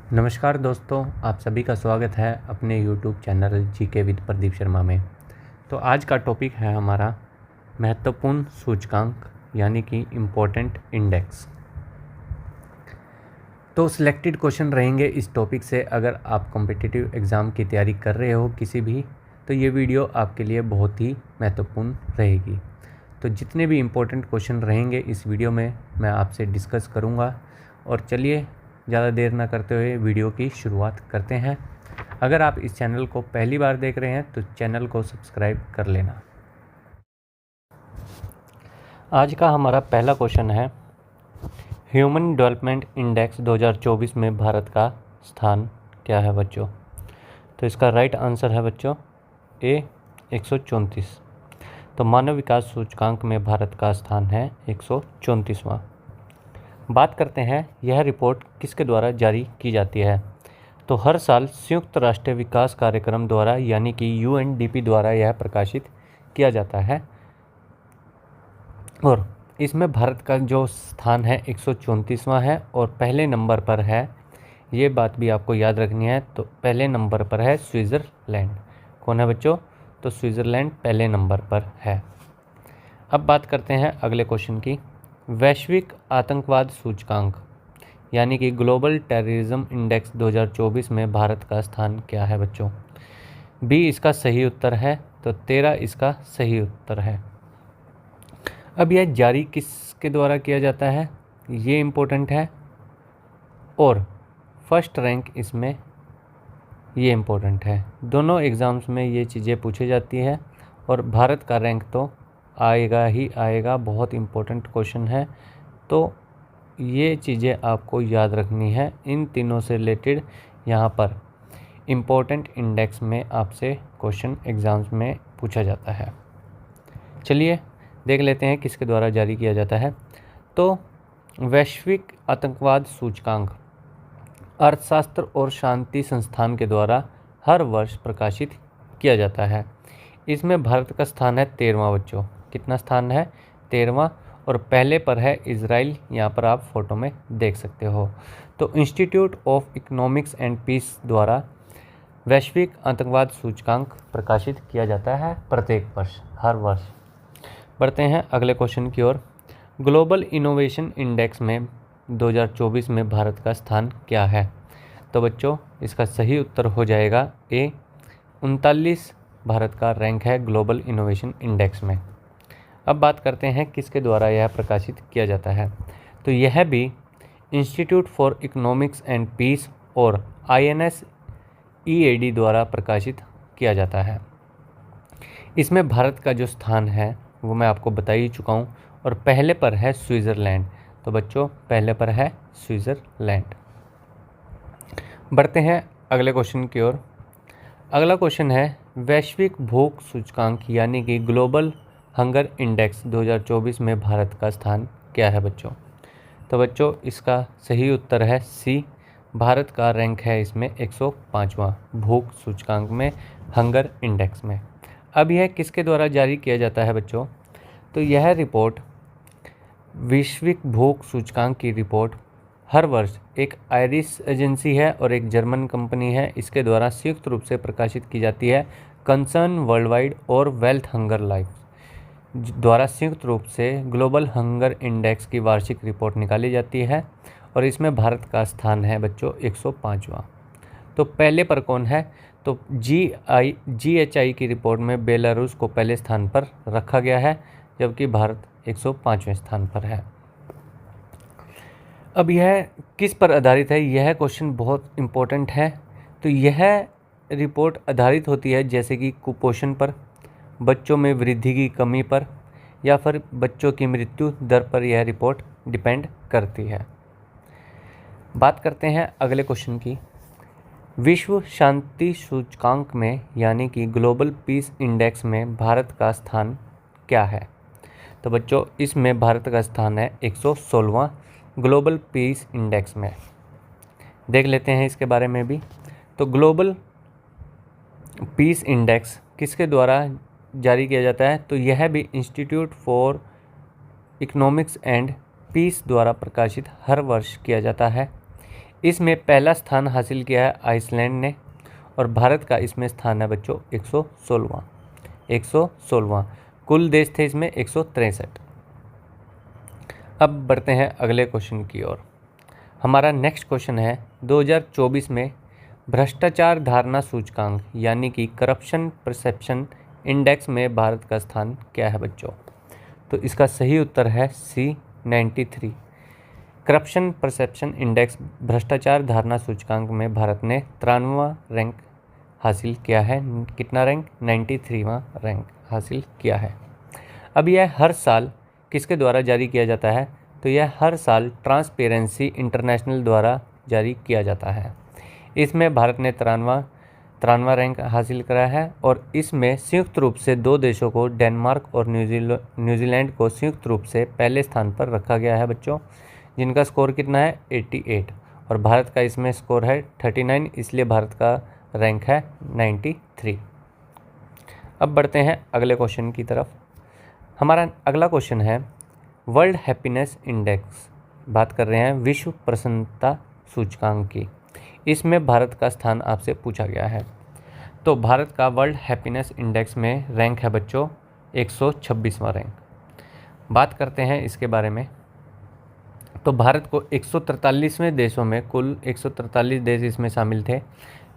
नमस्कार दोस्तों, आप सभी का स्वागत है अपने YouTube channel GK with Pradeep Sharma में। तो आज का टॉपिक है हमारा महत्वपूर्ण सूचकांक यानी कि इम्पोर्टेंट इंडेक्स। तो सिलेक्टेड क्वेश्चन रहेंगे इस टॉपिक से। अगर आप कॉम्पिटिटिव एग्ज़ाम की तैयारी कर रहे हो किसी भी, तो ये वीडियो आपके लिए बहुत ही महत्वपूर्ण रहेगी। तो जितने भी इम्पोर्टेंट क्वेश्चन रहेंगे इस वीडियो में मैं आपसे डिस्कस करूँगा। और चलिए ज़्यादा देर ना करते हुए वीडियो की शुरुआत करते हैं। अगर आप इस चैनल को पहली बार देख रहे हैं तो चैनल को सब्सक्राइब कर लेना। आज का हमारा पहला क्वेश्चन है, ह्यूमन डेवलपमेंट इंडेक्स 2024 में भारत का स्थान क्या है बच्चों? तो इसका राइट आंसर है बच्चों ए 134। तो मानव विकास सूचकांक में भारत का स्थान है 134वां। बात करते हैं यह रिपोर्ट किसके द्वारा जारी की जाती है? तो हर साल संयुक्त राष्ट्र विकास कार्यक्रम द्वारा यानी कि UNDP द्वारा यह प्रकाशित किया जाता है। और इसमें भारत का जो स्थान है 134वां है और पहले नंबर पर है, ये बात भी आपको याद रखनी है। तो पहले नंबर पर है स्विट्ज़रलैंड। कौन है बच्चों? तो स्विट्ज़रलैंड पहले नंबर पर है। अब बात करते हैं अगले क्वेश्चन की। वैश्विक आतंकवाद सूचकांक यानी कि ग्लोबल टेररिज्म इंडेक्स 2024 में भारत का स्थान क्या है बच्चों? बी इसका सही उत्तर है, तो 13 इसका सही उत्तर है। अब यह जारी किसके द्वारा किया जाता है, ये इम्पोर्टेंट है। और फर्स्ट रैंक इसमें ये इम्पोर्टेंट है। दोनों एग्ज़ाम्स में ये चीज़ें पूछी जाती है और भारत का रैंक तो आएगा ही आएगा, बहुत इम्पोर्टेंट क्वेश्चन है। तो ये चीज़ें आपको याद रखनी है। इन तीनों से रिलेटेड यहाँ पर इम्पोर्टेंट इंडेक्स में आपसे क्वेश्चन एग्ज़ाम्स में पूछा जाता है। चलिए देख लेते हैं किसके द्वारा जारी किया जाता है। तो वैश्विक आतंकवाद सूचकांक अर्थशास्त्र और शांति संस्थान के द्वारा हर वर्ष प्रकाशित किया जाता है। इसमें भारत का स्थान है 13वां बच्चों। कितना स्थान है? 13वां। और पहले पर है इजराइल, यहाँ पर आप फोटो में देख सकते हो। तो Institute of Economics and piece द्वारा वैश्विक आतंकवाद सूचकांक प्रकाशित किया जाता है प्रत्येक वर्ष, हर वर्ष। बढ़ते हैं अगले क्वेश्चन की ओर। ग्लोबल इनोवेशन इंडेक्स में 2024 में भारत का स्थान क्या है? तो बच्चों इसका सही उत्तर हो जाएगा ए 39 भारत का रैंक है ग्लोबल इनोवेशन इंडेक्स में। अब बात करते हैं किसके द्वारा यह प्रकाशित किया जाता है। तो यह भी institute for economics and peace और INSEAD द्वारा प्रकाशित किया जाता है। इसमें भारत का जो स्थान है वो मैं आपको बता ही चुका हूँ। और पहले पर है स्विट्ज़रलैंड। तो बच्चों पहले पर है स्विट्ज़रलैंड। बढ़ते हैं अगले क्वेश्चन की ओर। अगला क्वेश्चन है, वैश्विक भूख सूचकांक यानी कि ग्लोबल हंगर इंडेक्स 2024 में भारत का स्थान क्या है बच्चों? तो बच्चों इसका सही उत्तर है सी। भारत का रैंक है इसमें 105वां भूख सूचकांक में, हंगर इंडेक्स में। अब यह किसके द्वारा जारी किया जाता है बच्चों? तो यह रिपोर्ट, वैश्विक भूख सूचकांक की रिपोर्ट हर वर्ष एक आयरिश एजेंसी है और एक जर्मन कंपनी है, इसके द्वारा संयुक्त रूप से प्रकाशित की जाती है। कंसर्न वर्ल्ड वाइड और वेल्थ हंगर लाइफ द्वारा संयुक्त रूप से ग्लोबल हंगर इंडेक्स की वार्षिक रिपोर्ट निकाली जाती है और इसमें भारत का स्थान है बच्चों 105वां। तो पहले पर कौन है? तो GHI की रिपोर्ट में बेलारूस को पहले स्थान पर रखा गया है, जबकि भारत 105वें स्थान पर है। अब यह किस पर आधारित है? यह क्वेश्चन बहुत इम्पोर्टेंट है। तो यह रिपोर्ट आधारित होती है जैसे कि कुपोषण पर, बच्चों में वृद्धि की कमी पर, या फिर बच्चों की मृत्यु दर पर यह रिपोर्ट डिपेंड करती है। बात करते हैं अगले क्वेश्चन की। विश्व शांति सूचकांक में यानी कि ग्लोबल पीस इंडेक्स में भारत का स्थान क्या है? तो बच्चों इसमें भारत का स्थान है 116वां ग्लोबल पीस इंडेक्स में। देख लेते हैं इसके बारे में भी। तो ग्लोबल पीस इंडेक्स किसके द्वारा जारी किया जाता है? तो यह भी institute for economics and piece द्वारा प्रकाशित हर वर्ष किया जाता है। इसमें पहला स्थान हासिल किया है आइसलैंड ने और भारत का इसमें स्थान है बच्चों 116वां। कुल देश थे इसमें 163। अब बढ़ते हैं अगले क्वेश्चन की ओर। हमारा नेक्स्ट क्वेश्चन है 2024 में भ्रष्टाचार धारणा सूचकांक यानी कि करप्शन परसेप्शन इंडेक्स में भारत का स्थान क्या है बच्चों? तो इसका सही उत्तर है C93। करप्शन परसेप्शन इंडेक्स भ्रष्टाचार धारणा सूचकांक में भारत ने 93वां रैंक हासिल किया है। कितना रैंक? 93वां रैंक हासिल किया है। अब यह हर साल किसके द्वारा जारी किया जाता है? तो यह हर साल ट्रांसपेरेंसी इंटरनेशनल द्वारा जारी किया जाता है। इसमें भारत ने 93वां रैंक हासिल करा है और इसमें संयुक्त रूप से दो देशों को डेनमार्क और न्यूजीलैंड को संयुक्त रूप से पहले स्थान पर रखा गया है बच्चों, जिनका स्कोर कितना है 88 और भारत का इसमें स्कोर है 39, इसलिए भारत का रैंक है 93। अब बढ़ते हैं अगले क्वेश्चन की तरफ। हमारा अगला क्वेश्चन है वर्ल्ड हैप्पीनेस इंडेक्स, बात कर रहे हैं विश्व प्रसन्नता सूचकांक की। इसमें भारत का स्थान आपसे पूछा गया है। तो भारत का वर्ल्ड हैप्पीनेस इंडेक्स में रैंक है बच्चों 126वां रैंक। बात करते हैं इसके बारे में। तो भारत को 143वें देशों में, कुल 143 देश इसमें शामिल थे,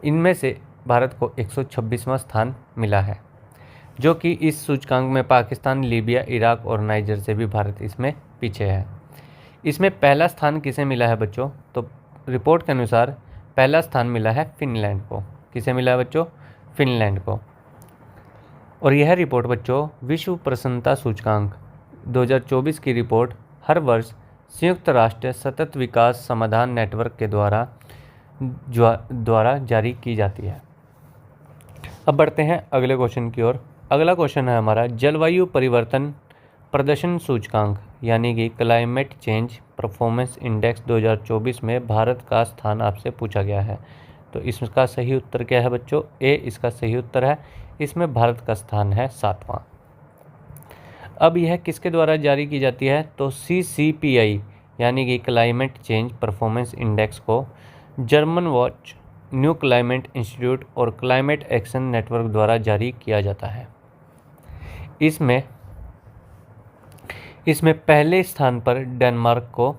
इनमें से भारत को 126वां स्थान मिला है, जो कि इस सूचकांक में पाकिस्तान, लीबिया, इराक और नाइजर से भी भारत इसमें पीछे है। इसमें पहला स्थान किसे मिला है बच्चों? तो रिपोर्ट के अनुसार पहला स्थान मिला है फिनलैंड को। किसे मिला है बच्चों? फिनलैंड को। और यह रिपोर्ट बच्चों विश्व प्रसन्नता सूचकांक 2024 की रिपोर्ट हर वर्ष संयुक्त राष्ट्र सतत विकास समाधान नेटवर्क के द्वारा जारी की जाती है। अब बढ़ते हैं अगले क्वेश्चन की ओर। अगला क्वेश्चन है हमारा जलवायु परिवर्तन प्रदर्शन सूचकांक यानी कि क्लाइमेट चेंज परफॉर्मेंस इंडेक्स 2024 में भारत का स्थान आपसे पूछा गया है। तो इसका सही उत्तर क्या है बच्चों? ए इसका सही उत्तर है। इसमें भारत का स्थान है 7वां। अब यह किसके द्वारा जारी की जाती है? तो CCPI यानी कि क्लाइमेट चेंज परफॉर्मेंस इंडेक्स को German watch, new climate institute और क्लाइमेट एक्शन नेटवर्क द्वारा जारी किया जाता है। इसमें पहले स्थान पर डेनमार्क को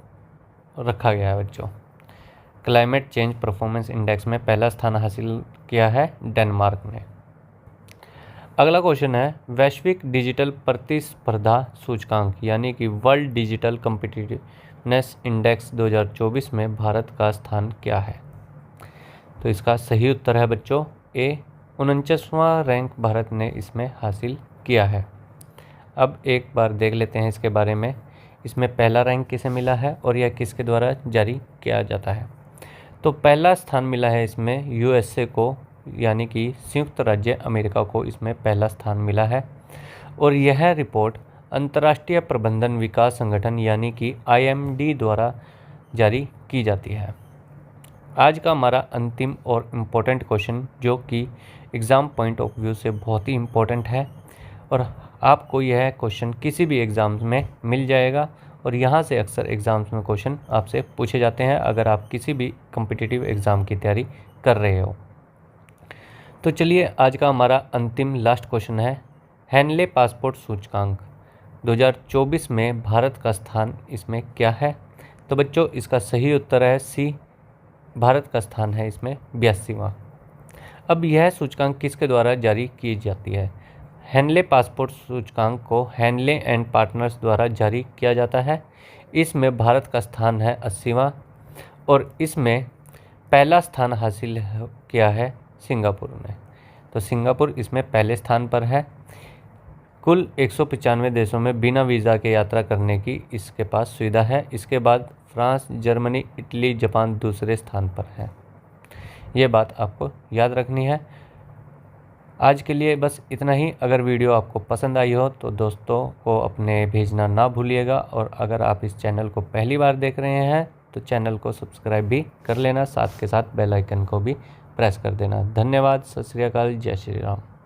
रखा गया है बच्चों। क्लाइमेट चेंज परफॉर्मेंस इंडेक्स में पहला स्थान हासिल किया है डेनमार्क ने। अगला क्वेश्चन है वैश्विक डिजिटल प्रतिस्पर्धा सूचकांक यानी कि वर्ल्ड डिजिटल कॉम्पिटिटिवनेस इंडेक्स 2024 में भारत का स्थान क्या है? तो इसका सही उत्तर है बच्चों ए 49वां रैंक भारत ने इसमें हासिल किया है। अब एक बार देख लेते हैं इसके बारे में। इसमें पहला रैंक किसे मिला है और यह किसके द्वारा जारी किया जाता है? तो पहला स्थान मिला है इसमें USA को यानी कि संयुक्त राज्य अमेरिका को इसमें पहला स्थान मिला है और यह रिपोर्ट अंतर्राष्ट्रीय प्रबंधन विकास संगठन यानी कि IMD द्वारा जारी की जाती है। आज का हमारा अंतिम और इम्पोर्टेंट क्वेश्चन, जो कि एग्ज़ाम पॉइंट ऑफ व्यू से बहुत ही इम्पोर्टेंट है और आपको यह क्वेश्चन किसी भी एग्ज़ाम में मिल जाएगा और यहाँ से अक्सर एग्ज़ाम्स में क्वेश्चन आपसे पूछे जाते हैं अगर आप किसी भी कॉम्पिटिटिव एग्ज़ाम की तैयारी कर रहे हो। तो चलिए आज का हमारा अंतिम लास्ट क्वेश्चन है हेनले पासपोर्ट सूचकांक 2024 में भारत का स्थान इसमें क्या है? तो बच्चों इसका सही उत्तर है C, भारत का स्थान है इसमें 82वां। अब यह सूचकांक किसके द्वारा जारी की जाती है? हेनले पासपोर्ट सूचकांक को हेनले एंड पार्टनर्स द्वारा जारी किया जाता है। इसमें भारत का स्थान है 80वां और इसमें पहला स्थान हासिल किया है सिंगापुर ने। तो सिंगापुर इसमें पहले स्थान पर है। कुल 195 देशों में बिना वीज़ा के यात्रा करने की इसके पास सुविधा है। इसके बाद फ्रांस, जर्मनी, इटली, जापान दूसरे स्थान पर है। ये बात आपको याद रखनी है। आज के लिए बस इतना ही। अगर वीडियो आपको पसंद आई हो तो दोस्तों को अपने भेजना ना भूलिएगा और अगर आप इस चैनल को पहली बार देख रहे हैं तो चैनल को सब्सक्राइब भी कर लेना, साथ के साथ बेल आइकन को भी प्रेस कर देना। धन्यवाद। सत श्री अकाल। जय श्री राम।